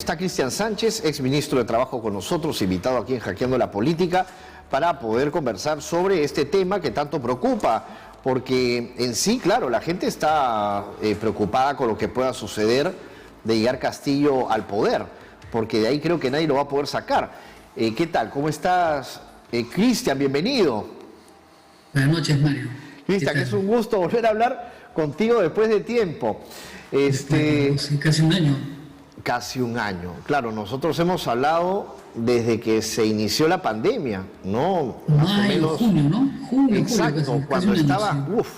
Está Cristian Sánchez, ex ministro de Trabajo con nosotros, invitado aquí en Hackeando la Política, para poder conversar sobre este tema que tanto preocupa, porque en sí, claro, la gente está preocupada con lo que pueda suceder de llegar Castillo al poder, porque de ahí creo que nadie lo va a poder sacar. ¿Qué tal? ¿Cómo estás, Cristian? Bienvenido. Buenas noches, Mario. Cristian, es un gusto volver a hablar contigo después de tiempo. Sí, casi un año. Casi un año. Claro, nosotros hemos hablado desde que se inició la pandemia, ¿no? Más o menos. Junio, ¿no? Junio, exacto, julio, cuando casi estaba, sí.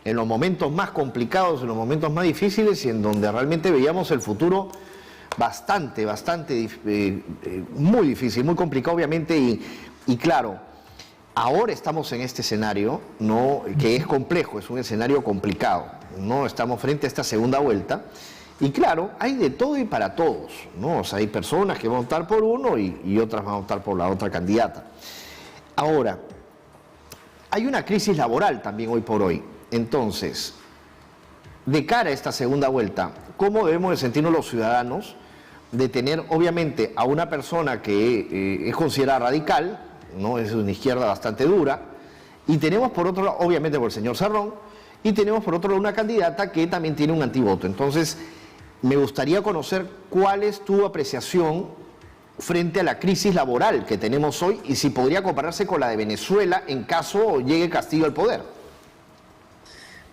En los momentos más complicados, en los momentos más difíciles y en donde realmente veíamos el futuro bastante, muy difícil, muy complicado, obviamente, y claro, ahora estamos en este escenario, ¿no? Que es complejo, es un escenario complicado, ¿no? Estamos frente a esta segunda vuelta. Y claro, hay de todo y para todos, ¿no? O sea, hay personas que van a optar por uno y otras van a optar por la otra candidata. Ahora, hay una crisis laboral también hoy por hoy. Entonces, de cara a esta segunda vuelta, ¿cómo debemos de sentirnos los ciudadanos de tener, obviamente, a una persona que es considerada radical, ¿no? Es de una izquierda bastante dura, y tenemos por otro lado, obviamente por el señor Cerrón, y tenemos por otro lado una candidata que también tiene un antivoto? Entonces, me gustaría conocer cuál es tu apreciación frente a la crisis laboral que tenemos hoy y si podría compararse con la de Venezuela en caso llegue Castillo al poder.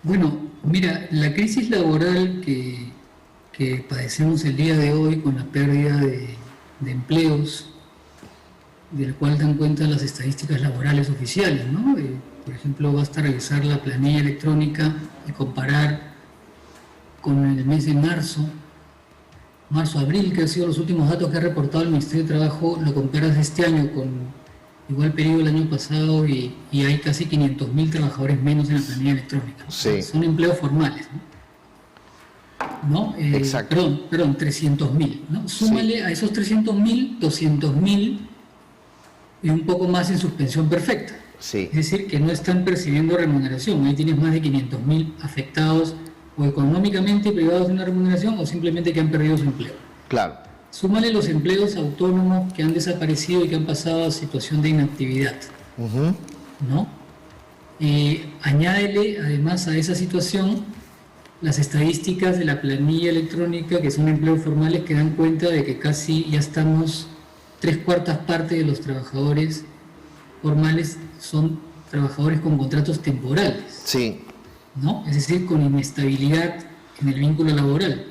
Bueno, mira, la crisis laboral que padecemos el día de hoy con la pérdida de empleos, del cual dan cuenta las estadísticas laborales oficiales, ¿no? Por ejemplo, basta revisar la planilla electrónica y comparar con el mes de marzo-abril, que han sido los últimos datos que ha reportado el Ministerio de Trabajo. Lo comparas este año con igual periodo del año pasado y hay casi 500.000 trabajadores menos en la planilla electrónica. Sí. Son empleos formales, ¿no? Exacto. Perdón, 300.000, ¿no? Súmale a esos 300.000, 200.000 y un poco más en suspensión perfecta. Sí. Es decir, que no están percibiendo remuneración. Ahí tienes más de 500.000 afectados o económicamente privados de una remuneración o simplemente que han perdido su empleo. Claro. Súmale los empleos autónomos que han desaparecido y que han pasado a situación de inactividad, ¿no? Añádele además a esa situación las estadísticas de la planilla electrónica, que son empleos formales, que dan cuenta de que casi ya estamos 3/4 partes de los trabajadores formales son trabajadores con contratos temporales. Sí. ¿No? Es decir, con inestabilidad en el vínculo laboral.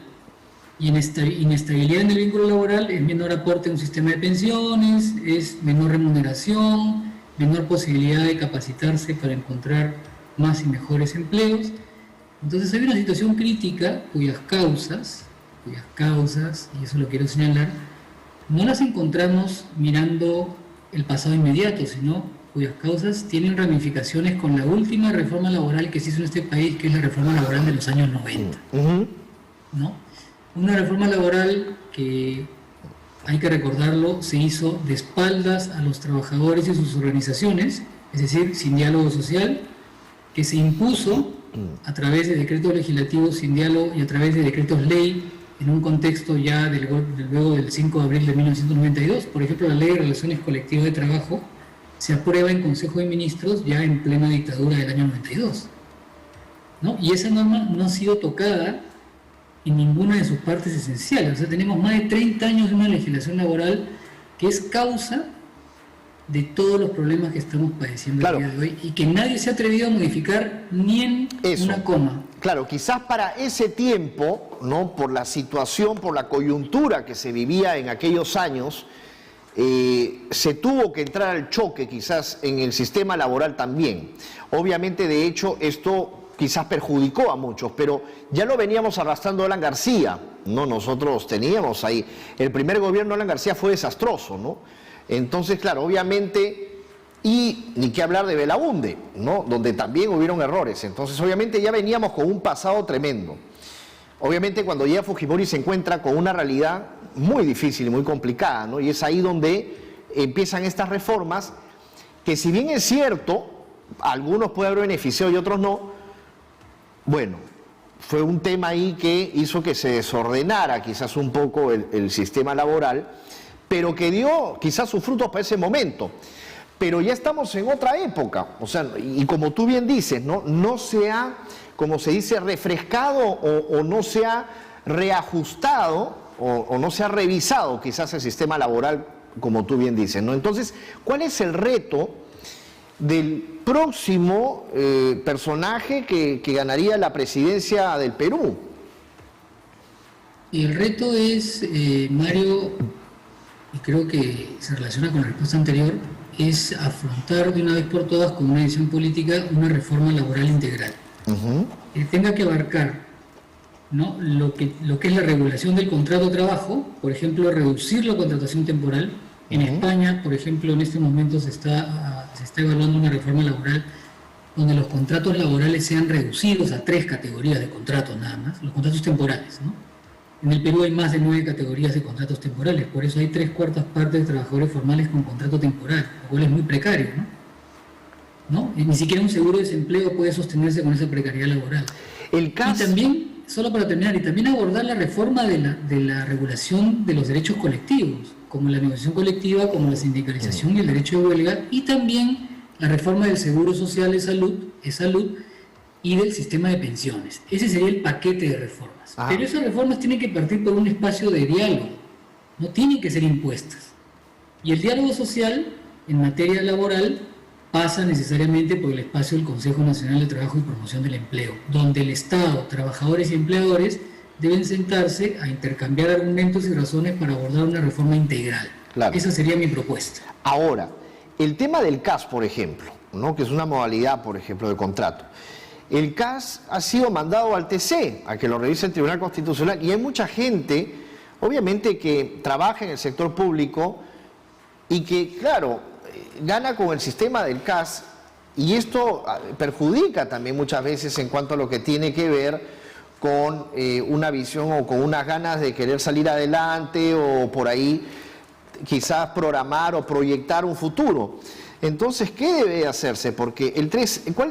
Y inestabilidad en el vínculo laboral es menor aporte a un sistema de pensiones, es menor remuneración, menor posibilidad de capacitarse para encontrar más y mejores empleos. Entonces hay una situación crítica cuyas causas, y eso lo quiero señalar, no las encontramos mirando el pasado inmediato, sino cuyas causas tienen ramificaciones con la última reforma laboral que se hizo en este país, que es la reforma laboral de los años 90. ¿No? Una reforma laboral que, hay que recordarlo, se hizo de espaldas a los trabajadores y sus organizaciones, es decir, sin diálogo social, que se impuso a través de decretos legislativos sin diálogo y a través de decretos ley en un contexto ya luego del 5 de abril de 1992. Por ejemplo, la Ley de Relaciones Colectivas de Trabajo se aprueba en Consejo de Ministros ya en plena dictadura del año 92, ¿no? Y esa norma no ha sido tocada en ninguna de sus partes esenciales. O sea, tenemos más de 30 años de una legislación laboral que es causa de todos los problemas que estamos padeciendo el día de hoy y que nadie se ha atrevido a modificar ni en una coma. Claro, quizás para ese tiempo, ¿no? Por la situación, por la coyuntura que se vivía en aquellos años, se tuvo que entrar al choque quizás en el sistema laboral también. Obviamente, de hecho, esto quizás perjudicó a muchos, pero ya lo veníamos arrastrando Alan García, ¿no? Nosotros teníamos ahí, el primer gobierno de Alan García fue desastroso, ¿no? Entonces, claro, obviamente, y ni qué hablar de Belaunde, ¿no? Donde también hubieron errores. Entonces, obviamente, ya veníamos con un pasado tremendo. Obviamente, cuando llega Fujimori se encuentra con una realidad muy difícil y muy complicada, ¿no? Y es ahí donde empiezan estas reformas que, si bien es cierto, algunos pueden haber beneficiado y otros no, bueno, fue un tema ahí que hizo que se desordenara quizás un poco el sistema laboral, pero que dio quizás sus frutos para ese momento. Pero ya estamos en otra época, o sea, y como tú bien dices, no se ha, como se dice, refrescado o no se ha reajustado o no se ha revisado quizás el sistema laboral, como tú bien dices, ¿no? Entonces, ¿cuál es el reto del próximo personaje que ganaría la presidencia del Perú? El reto es, Mario, y creo que se relaciona con la respuesta anterior, es afrontar de una vez por todas con una decisión política una reforma laboral integral. Que tenga que abarcar, ¿no?, lo que es la regulación del contrato de trabajo, por ejemplo, reducir la contratación temporal. En España, por ejemplo, en este momento se está evaluando una reforma laboral donde los contratos laborales sean reducidos a 3 categorías de contratos nada más, los contratos temporales, ¿no? En el Perú hay más de 9 categorías de contratos temporales, por eso hay 3/4 partes de trabajadores formales con contrato temporal, lo cual es muy precario, ¿no? Y ni siquiera un seguro de desempleo puede sostenerse con esa precariedad laboral. Y también, solo para terminar, y también abordar la reforma de la regulación de los derechos colectivos, como la negociación colectiva, como la sindicalización y el derecho de huelga, y también la reforma del seguro social de salud y del sistema de pensiones. Ese sería el paquete de reformas. Pero esas reformas tienen que partir por un espacio de diálogo, no tienen que ser impuestas. Y el diálogo social en materia laboral pasa necesariamente por el espacio del Consejo Nacional de Trabajo y Promoción del Empleo, donde el Estado, trabajadores y empleadores deben sentarse a intercambiar argumentos y razones para abordar una reforma integral. Claro. Esa sería mi propuesta. Ahora, el tema del CAS, por ejemplo, ¿no?, que es una modalidad, por ejemplo, de contrato. El CAS ha sido mandado al TC, a que lo revise el Tribunal Constitucional, y hay mucha gente, obviamente, que trabaja en el sector público y que, claro, gana con el sistema del CAS, y esto perjudica también muchas veces en cuanto a lo que tiene que ver con una visión o con unas ganas de querer salir adelante o por ahí quizás programar o proyectar un futuro. Entonces, ¿qué debe hacerse? Porque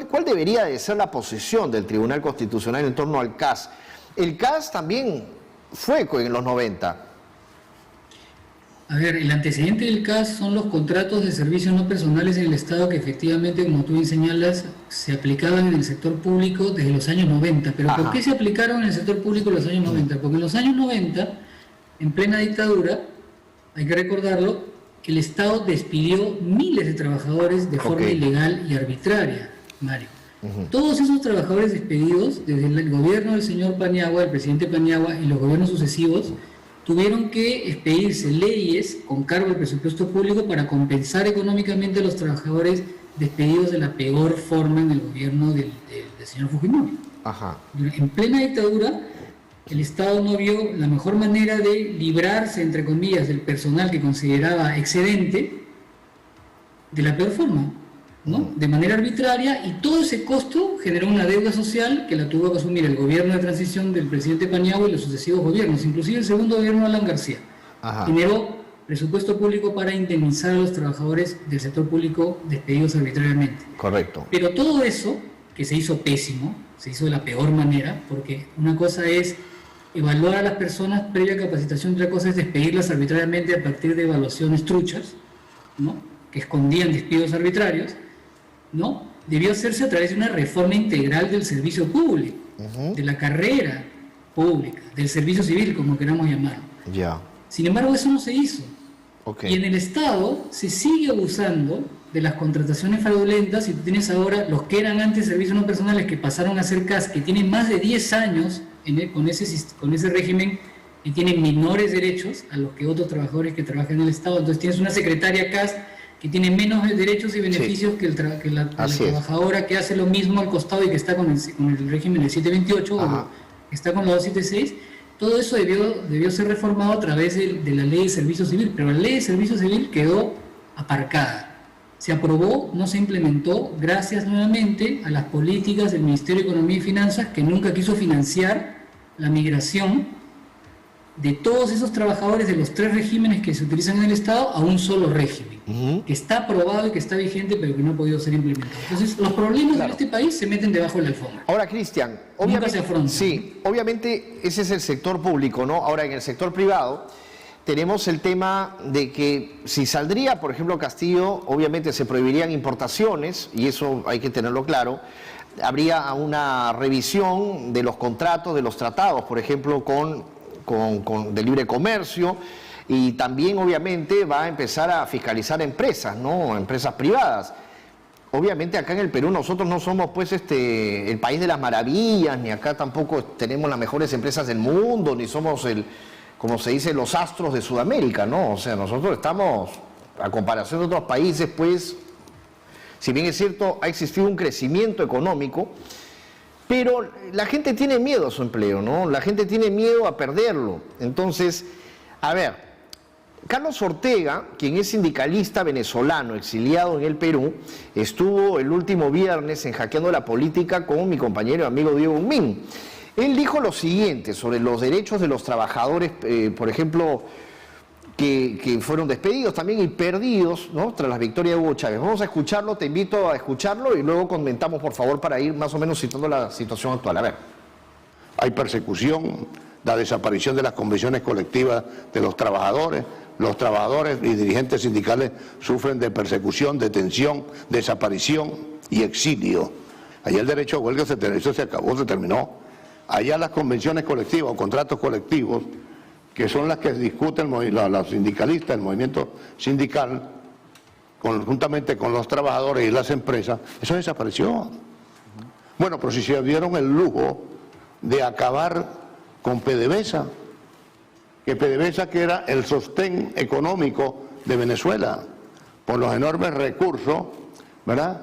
¿cuál debería de ser la posición del Tribunal Constitucional en torno al CAS? El CAS también fue en los 90. A ver, el antecedente del CAS son los contratos de servicios no personales en el Estado que efectivamente, como tú bien señalas, se aplicaban en el sector público desde los años 90. ¿Pero por qué se aplicaron en el sector público en los años 90? Porque en los años 90, en plena dictadura, hay que recordarlo, el Estado despidió miles de trabajadores de forma ilegal y arbitraria, Mario. Todos esos trabajadores despedidos, desde el gobierno del señor Paniagua, el presidente Paniagua y los gobiernos sucesivos, tuvieron que expedirse leyes con cargo al presupuesto público para compensar económicamente a los trabajadores despedidos de la peor forma en el gobierno del señor Fujimori. En plena dictadura, el Estado no vio la mejor manera de librarse, entre comillas, del personal que consideraba excedente de la peor forma, ¿no? De manera arbitraria, y todo ese costo generó una deuda social que la tuvo que asumir el gobierno de transición del presidente Paniagua y los sucesivos gobiernos, inclusive el segundo gobierno de Alan García. Generó presupuesto público para indemnizar a los trabajadores del sector público despedidos arbitrariamente. Correcto. Pero todo eso, que se hizo pésimo, se hizo de la peor manera, porque una cosa es evaluar a las personas previa capacitación, otra cosa es despedirlas arbitrariamente a partir de evaluaciones truchas, ¿no?, que escondían despidos arbitrarios, ¿no? Debió hacerse a través de una reforma integral del servicio público, de la carrera pública, del servicio civil, como queramos llamarlo. Sin embargo, eso no se hizo. Y en el Estado se sigue abusando de las contrataciones fraudulentas, y tú tienes ahora los que eran antes servicios no personales que pasaron a ser CAS, que tienen más de 10 años con ese régimen y tienen menores derechos a los que otros trabajadores que trabajan en el Estado. Entonces tienes una secretaria CAS que tiene menos derechos y beneficios que la trabajadora que hace lo mismo al costado y que está con el régimen del 728 o que está con la 276. Todo eso debió ser reformado a través de la ley de servicio civil, pero la ley de servicio civil quedó aparcada. Se aprobó, no se implementó, gracias nuevamente a las políticas del Ministerio de Economía y Finanzas, que nunca quiso financiar la migración de todos esos trabajadores de los 3 regímenes que se utilizan en el Estado a un solo régimen, que está aprobado y que está vigente, pero que no ha podido ser implementado. Entonces, los problemas de este país se meten debajo de la alfombra. Ahora, Cristian, Nunca se afrontan. sí, obviamente ese es el sector público, ¿no? Ahora, en el sector privado tenemos el tema de que si saldría, por ejemplo, Castillo, obviamente se prohibirían importaciones, y eso hay que tenerlo claro. Habría una revisión de los contratos, de los tratados, por ejemplo, de libre comercio, y también obviamente va a empezar a fiscalizar empresas, ¿no? Empresas privadas. Obviamente acá en el Perú nosotros no somos pues el país de las maravillas, ni acá tampoco tenemos las mejores empresas del mundo, ni somos como se dice, los astros de Sudamérica, ¿no? O sea, nosotros estamos, a comparación de otros países, pues, si bien es cierto, ha existido un crecimiento económico, pero la gente tiene miedo a su empleo, ¿no? La gente tiene miedo a perderlo. Entonces, a ver, Carlos Ortega, quien es sindicalista venezolano exiliado en el Perú, estuvo el último viernes en Hackeando la Política con mi compañero y amigo Diego Unmin. Él dijo lo siguiente sobre los derechos de los trabajadores, por ejemplo, que fueron despedidos también y perdidos, ¿no? Tras la victoria de Hugo Chávez. Vamos a escucharlo, te invito a escucharlo y luego comentamos, por favor, para ir más o menos citando la situación actual. A ver. Hay persecución, la desaparición de las convenciones colectivas de los trabajadores y dirigentes sindicales sufren de persecución, detención, desaparición y exilio. Allá el derecho a huelga eso se acabó, se terminó. Allá las convenciones colectivas o contratos colectivos, que son las que discuten los sindicalistas, el movimiento sindical, conjuntamente con los trabajadores y las empresas, eso desapareció. Bueno, pero si se dieron el lujo de acabar con PDVSA, que era el sostén económico de Venezuela, por los enormes recursos, ¿verdad?,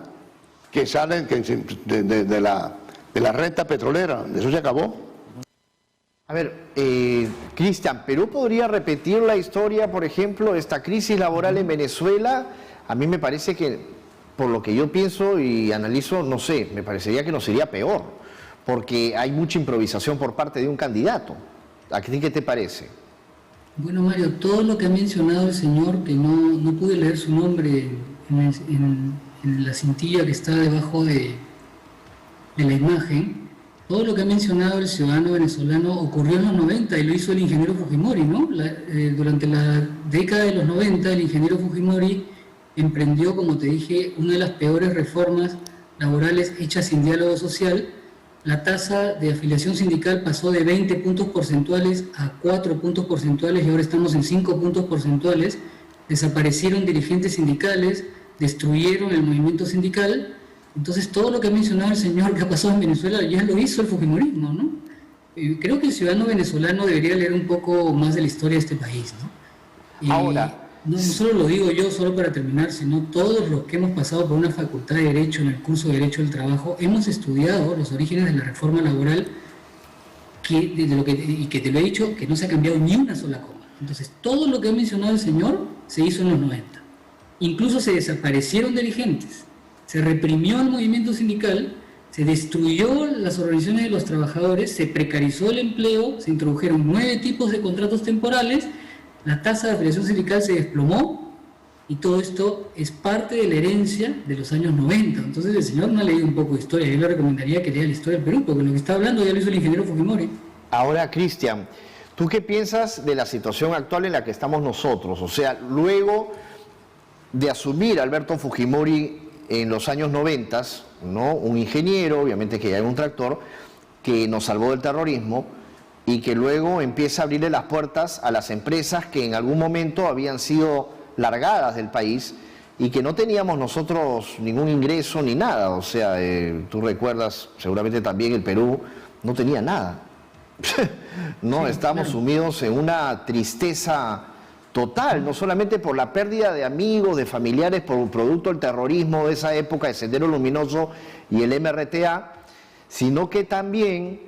que salen de la renta petrolera. Eso se acabó. A ver, Cristian, ¿Perú podría repetir la historia, por ejemplo, esta crisis laboral en Venezuela? A mí me parece que, por lo que yo pienso y analizo, no sé, me parecería que nos iría peor, porque hay mucha improvisación por parte de un candidato. ¿A ti qué te parece? Bueno, Mario, todo lo que ha mencionado el señor, que no pude leer su nombre en la cintilla que está debajo de la imagen, todo lo que ha mencionado el ciudadano venezolano ocurrió en los 90 y lo hizo el ingeniero Fujimori, ¿no? Durante la década de los 90 el ingeniero Fujimori emprendió, como te dije, una de las peores reformas laborales hechas sin diálogo social. La tasa de afiliación sindical pasó de 20 puntos porcentuales a 4 puntos porcentuales y ahora estamos en 5 puntos porcentuales. Desaparecieron dirigentes sindicales, destruyeron el movimiento sindical. Entonces todo lo que ha mencionado el señor que ha pasado en Venezuela ya lo hizo el fujimorismo, ¿no? Creo que el ciudadano venezolano debería leer un poco más de la historia de este país, ¿no? Y ahora, no solo lo digo yo, solo para terminar, sino todos los que hemos pasado por una facultad de Derecho en el curso de Derecho del Trabajo, hemos estudiado los orígenes de la reforma laboral y que te lo he dicho, que no se ha cambiado ni una sola coma. Entonces todo lo que ha mencionado el señor se hizo en los 90. Incluso se desaparecieron dirigentes. Se reprimió el movimiento sindical, se destruyó las organizaciones de los trabajadores, se precarizó el empleo, se introdujeron 9 tipos de contratos temporales, la tasa de afiliación sindical se desplomó y todo esto es parte de la herencia de los años 90. Entonces el señor no ha leído un poco de historia, yo le recomendaría que lea la historia del Perú, porque lo que está hablando ya lo hizo el ingeniero Fujimori. Ahora, Cristian, ¿tú qué piensas de la situación actual en la que estamos nosotros? O sea, luego de asumir Alberto Fujimori en los años 90, ¿no? Un ingeniero, obviamente que ya era un tractor, que nos salvó del terrorismo y que luego empieza a abrirle las puertas a las empresas que en algún momento habían sido largadas del país y que no teníamos nosotros ningún ingreso ni nada. O sea, tú recuerdas, seguramente también el Perú no tenía nada. No, sí, estábamos sumidos en una tristeza total, no solamente por la pérdida de amigos, de familiares, por un producto del terrorismo de esa época, de Sendero Luminoso y el MRTA, sino que también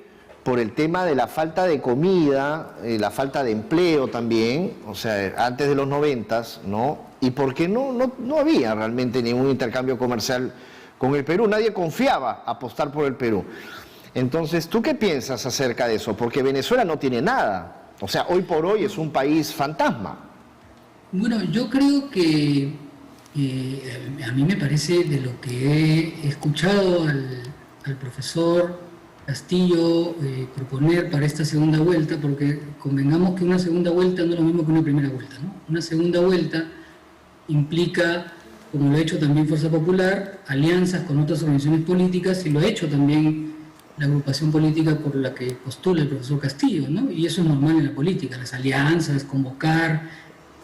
por el tema de la falta de comida, la falta de empleo también, o sea, antes de los 90, ¿no? Y porque no había realmente ningún intercambio comercial con el Perú, nadie confiaba apostar por el Perú. Entonces, ¿tú qué piensas acerca de eso? Porque Venezuela no tiene nada. O sea, hoy por hoy es un país fantasma. Bueno, yo creo que a mí me parece, de lo que he escuchado al profesor Castillo proponer para esta segunda vuelta, porque convengamos que una segunda vuelta no es lo mismo que una primera vuelta, ¿no? Una segunda vuelta implica, como lo ha hecho también Fuerza Popular, alianzas con otras organizaciones políticas, y lo ha hecho también la agrupación política por la que postula el profesor Castillo, ¿no? Y eso es normal en la política, las alianzas, convocar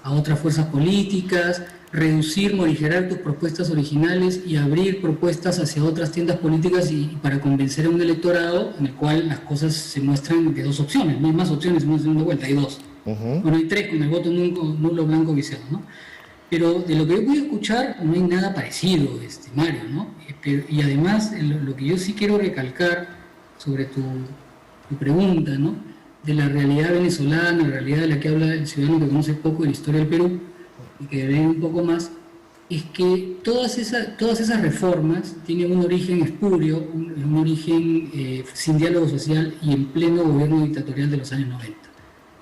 a otras fuerzas políticas, reducir, morigerar tus propuestas originales y abrir propuestas hacia otras tiendas políticas y para convencer a un electorado en el cual las cosas se muestran de dos opciones. No hay más opciones en una segunda vuelta, hay dos. Bueno, hay tres con el voto nulo, blanco, viciado, ¿no? Pero de lo que yo pude escuchar no hay nada parecido, Mario, ¿no? Y además, lo que yo sí quiero recalcar sobre tu pregunta, ¿no?, de la realidad venezolana, la realidad de la que habla el ciudadano que conoce poco de la historia del Perú y que ve un poco más, es que todas esas reformas tienen un origen espurio, un origen sin diálogo social y en pleno gobierno dictatorial de los años 90.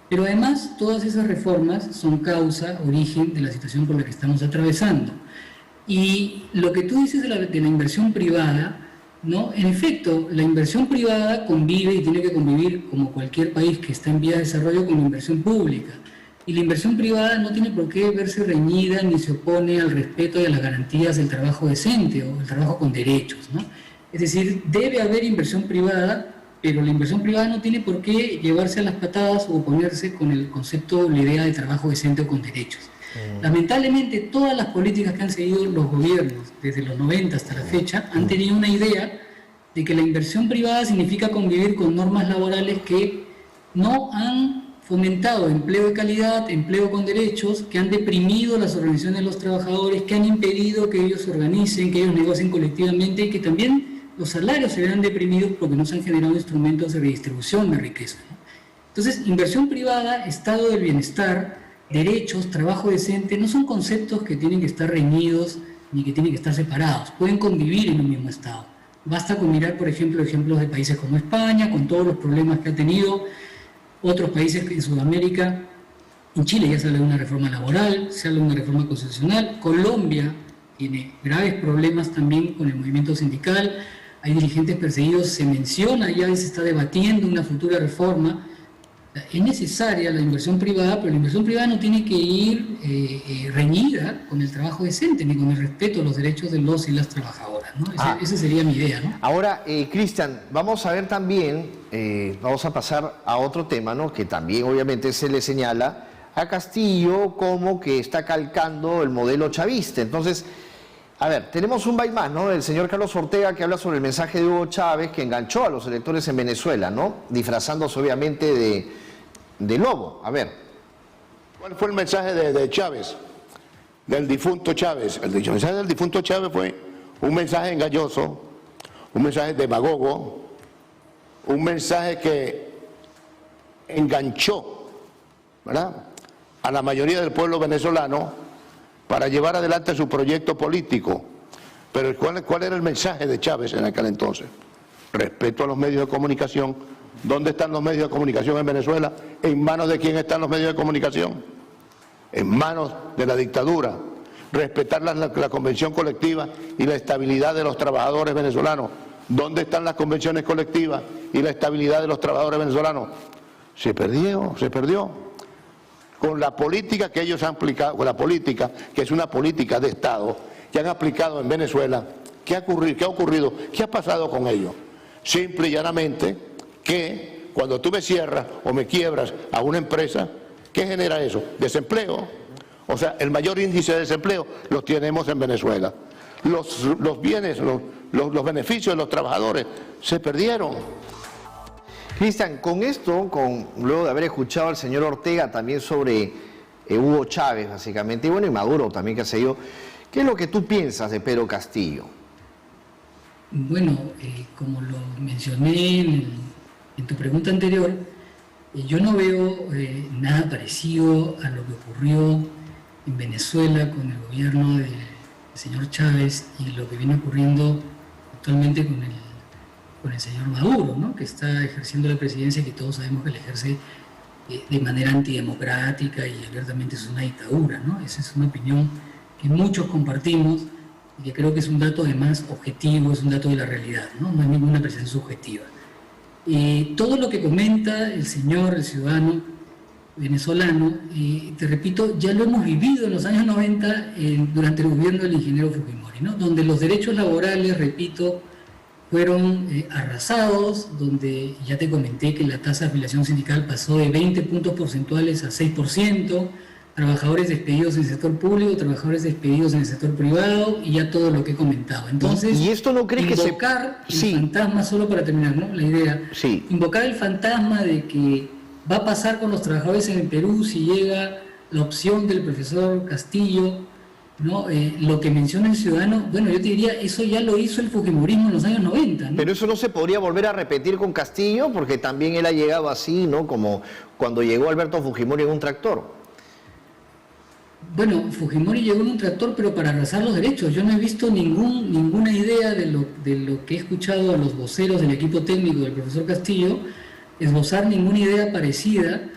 Pero además, todas esas reformas son causa, origen de la situación por la que estamos atravesando. Y lo que tú dices de la inversión privada, ¿no? En efecto, la inversión privada convive y tiene que convivir, como cualquier país que está en vía de desarrollo, con la inversión pública. Y la inversión privada no tiene por qué verse reñida ni se opone al respeto y a las garantías del trabajo decente o el trabajo con derechos, ¿no? Es decir, debe haber inversión privada, pero la inversión privada no tiene por qué llevarse a las patadas o oponerse con el concepto o la idea de trabajo decente o con derechos. Lamentablemente, todas las políticas que han seguido los gobiernos desde los 90 hasta la fecha han tenido una idea de que la inversión privada significa convivir con normas laborales que no han fomentado empleo de calidad, empleo con derechos, que han deprimido las organizaciones de los trabajadores, que han impedido que ellos se organicen, que ellos negocien colectivamente y que también los salarios se vean deprimidos porque no se han generado instrumentos de redistribución de riqueza, ¿no? Entonces, inversión privada, estado del bienestar, derechos, trabajo decente, no son conceptos que tienen que estar reñidos ni que tienen que estar separados, pueden convivir en un mismo estado. Basta con mirar, por ejemplo, ejemplos de países como España, con todos los problemas que ha tenido, otros países en Sudamérica. En Chile ya se habla de una reforma laboral, se habla de una reforma constitucional. Colombia tiene graves problemas también con el movimiento sindical, hay dirigentes perseguidos, se menciona, ya se está debatiendo una futura reforma. Es necesaria la inversión privada, pero la inversión privada no tiene que ir reñida con el trabajo decente ni con el respeto a los derechos de los y las trabajadoras, ¿no? Esa sería mi idea, ¿no? Ahora, Cristian, vamos a ver también, vamos a pasar a otro tema, ¿no?, que también obviamente se le señala a Castillo como que está calcando el modelo chavista. Entonces, a ver, tenemos un byte más, ¿no?, del señor Carlos Ortega, que habla sobre el mensaje de Hugo Chávez que enganchó a los electores en Venezuela, ¿no?, disfrazándose obviamente de lobo. A ver. ¿Cuál fue el mensaje de Chávez? Del difunto Chávez. El mensaje del difunto Chávez fue un mensaje engañoso, un mensaje demagogo, un mensaje que enganchó, ¿verdad?, a la mayoría del pueblo venezolano para llevar adelante su proyecto político. Pero ¿cuál era el mensaje de Chávez en aquel entonces? Respeto a los medios de comunicación. ¿Dónde están los medios de comunicación en Venezuela? ¿En manos de quién están los medios de comunicación? En manos de la dictadura. Respetar la convención colectiva y la estabilidad de los trabajadores venezolanos. ¿Dónde están las convenciones colectivas y la estabilidad de los trabajadores venezolanos? Se perdió. Con la política que ellos han aplicado, con la política que es una política de Estado que han aplicado en Venezuela, ¿qué ha ocurrido? ¿Qué ha pasado con ellos? Simple y llanamente que cuando tú me cierras o me quiebras a una empresa, ¿qué genera eso? Desempleo. O sea, el mayor índice de desempleo los tenemos en Venezuela. Los bienes, los beneficios de los trabajadores se perdieron. Cristian, con esto, luego de haber escuchado al señor Ortega también sobre Hugo Chávez, básicamente, y bueno, y Maduro también que ha seguido, ¿qué es lo que tú piensas de Pedro Castillo? Bueno, como lo mencioné en tu pregunta anterior, yo no veo nada parecido a lo que ocurrió en Venezuela con el gobierno del señor Chávez y lo que viene ocurriendo actualmente con el señor Maduro, ¿no?, que está ejerciendo la presidencia, que todos sabemos que la ejerce de manera antidemocrática y abiertamente es una dictadura, ¿no? Esa es una opinión que muchos compartimos y que creo que es un dato además objetivo, es un dato de la realidad, ¿no? No hay ninguna apreciación subjetiva. Todo lo que comenta el señor, el ciudadano venezolano, te repito, ya lo hemos vivido en los años 90 durante el gobierno del ingeniero Fujimori, ¿no? Donde los derechos laborales, repito, fueron arrasados, donde ya te comenté que la tasa de afiliación sindical pasó de 20 puntos porcentuales a 6%, trabajadores despedidos en el sector público, trabajadores despedidos en el sector privado y ya todo lo que he comentado. Entonces, ¿y esto no crees invocar que se... el fantasma, solo para terminar, ¿no? La idea, Sí. invocar el fantasma de que va a pasar con los trabajadores en el Perú si llega la opción del profesor Castillo, ¿no? Lo que menciona el ciudadano, bueno, yo te diría, eso ya lo hizo el fujimorismo en los años 90, ¿no? Pero eso no se podría volver a repetir con Castillo, porque también él ha llegado así, ¿no? Como cuando llegó Alberto Fujimori en un tractor. Bueno, Fujimori llegó en un tractor, pero para arrasar los derechos. Yo no he visto ninguna idea de lo que he escuchado a los voceros del equipo técnico del profesor Castillo, esbozar ninguna idea parecida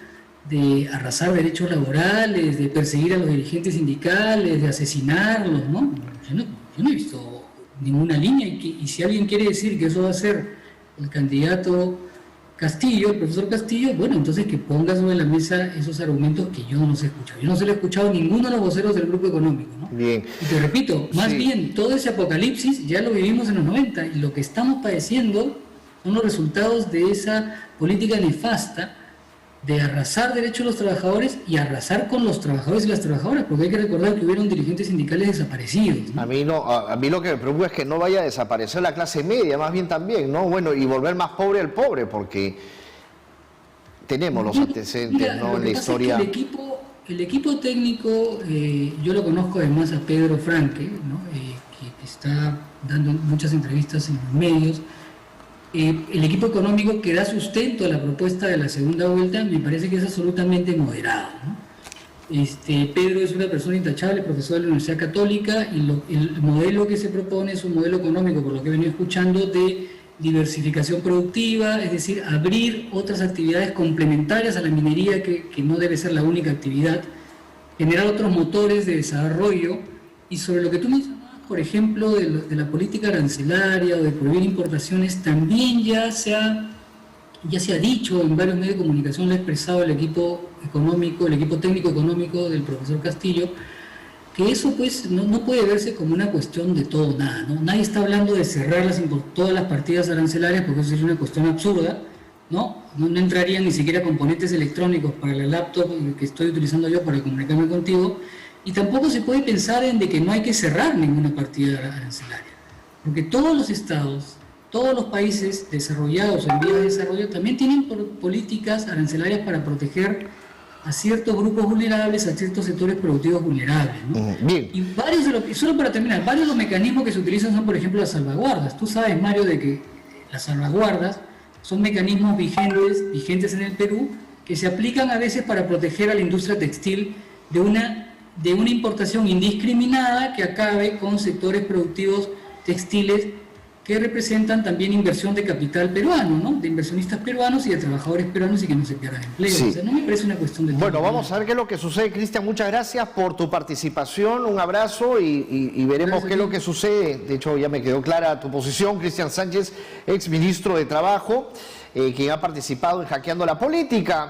de arrasar derechos laborales, de perseguir a los dirigentes sindicales, de asesinarlos, ¿no? Yo no he visto ninguna línea, y si alguien quiere decir que eso va a ser el candidato Castillo, el profesor Castillo, bueno, entonces que ponga sobre la mesa esos argumentos que yo no los he escuchado. Yo no se lo he escuchado a ninguno de los voceros del grupo económico, ¿no? Bien. Y te repito, más Sí. bien, todo ese apocalipsis ya lo vivimos en los 90 y lo que estamos padeciendo son los resultados de esa política nefasta de arrasar derechos de los trabajadores y arrasar con los trabajadores y las trabajadoras, porque hay que recordar que hubieron dirigentes sindicales desaparecidos, ¿no? A mí lo que me preocupa es que no vaya a desaparecer la clase media, más bien también, ¿no? Bueno, y volver más pobre al pobre, porque tenemos los antecedentes, Mira, ¿no? lo En que la pasa historia. es que el equipo técnico, yo lo conozco además a Pedro Franque, ¿no? Que está dando muchas entrevistas en los medios. El equipo económico que da sustento a la propuesta de la segunda vuelta me parece que es absolutamente moderado, ¿no? Pedro es una persona intachable, profesor de la Universidad Católica, y el modelo que se propone es un modelo económico, por lo que he venido escuchando, de diversificación productiva, es decir, abrir otras actividades complementarias a la minería, que no debe ser la única actividad, generar otros motores de desarrollo. Y sobre lo que tú mencionabas, por ejemplo, de la política arancelaria o de prohibir importaciones, también ya se ha dicho en varios medios de comunicación, lo ha expresado el equipo económico, el equipo técnico económico del profesor Castillo, que eso pues no puede verse como una cuestión de todo o nada, ¿no? Nadie está hablando de cerrar todas las partidas arancelarias, porque eso sería una cuestión absurda, ¿no? No entrarían ni siquiera componentes electrónicos para la laptop que estoy utilizando yo para comunicarme contigo, y tampoco se puede pensar en de que no hay que cerrar ninguna partida arancelaria, porque todos los estados, todos los países desarrollados o en vías de desarrollo también tienen políticas arancelarias para proteger a ciertos grupos vulnerables, a ciertos sectores productivos vulnerables, ¿no? Bien. Y solo para terminar, varios de los mecanismos que se utilizan son, por ejemplo, las salvaguardas. Tú sabes, Mario, de que las salvaguardas son mecanismos vigentes en el Perú, que se aplican a veces para proteger a la industria textil de una importación indiscriminada que acabe con sectores productivos textiles que representan también inversión de capital peruano, ¿no? De inversionistas peruanos y de trabajadores peruanos, y que no se pierdan empleos. Sí. O sea, no me parece una cuestión de... Bueno, vamos a ver qué es lo que sucede. Cristian, muchas gracias por tu participación, un abrazo y veremos qué es lo que sucede. De hecho, ya me quedó clara tu posición. Cristian Sánchez, ex ministro de Trabajo, quien ha participado en Hackeando la Política.